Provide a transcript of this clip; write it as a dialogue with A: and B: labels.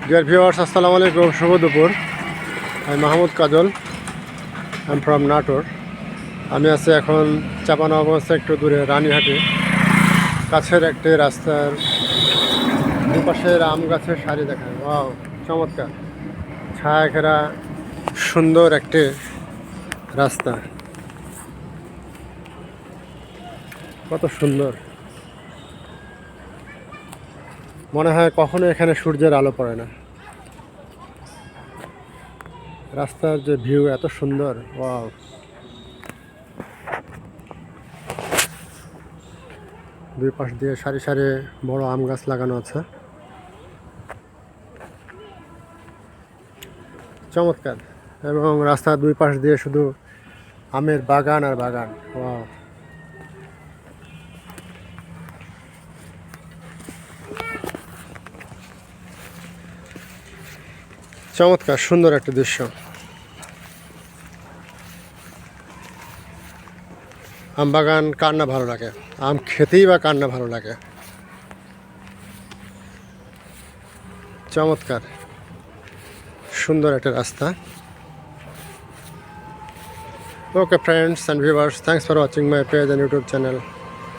A: Dear viewers, আসসালামু আলাইকুম, শুভ দুপুর। আমি মাহমুদ কাজল, আই এম ফ্রম নাটোর। আমি আছি এখন চাপানগঞ্জ একটু দূরে রানীহাটে। কাছের একটি রাস্তার দুপাশের আম গাছের সারি দেখায়, ওয়াও চমৎকার, ছায়া ঘেরা সুন্দর একটি রাস্তা, কত সুন্দর। মনে হয় কখনো এখানে সূর্যের আলো পড়ে না। রাস্তার যে ভিউ এত সুন্দর, ওয়াও। দুই পাশ দিয়ে সারি সারি বড় আম গাছ লাগানো আছে, চমৎকার। এবং রাস্তার দুই পাশ দিয়ে শুধু আমের বাগান আর বাগান, ওয়াও। চমৎকার সুন্দর একটা দৃশ্য। আম বাগান কার না ভালো লাগে, আম খেতেই বা কার না ভালো লাগে। চমৎকার সুন্দর একটা রাস্তা। Okay friends and viewers, thanks for watching my page and YouTube channel.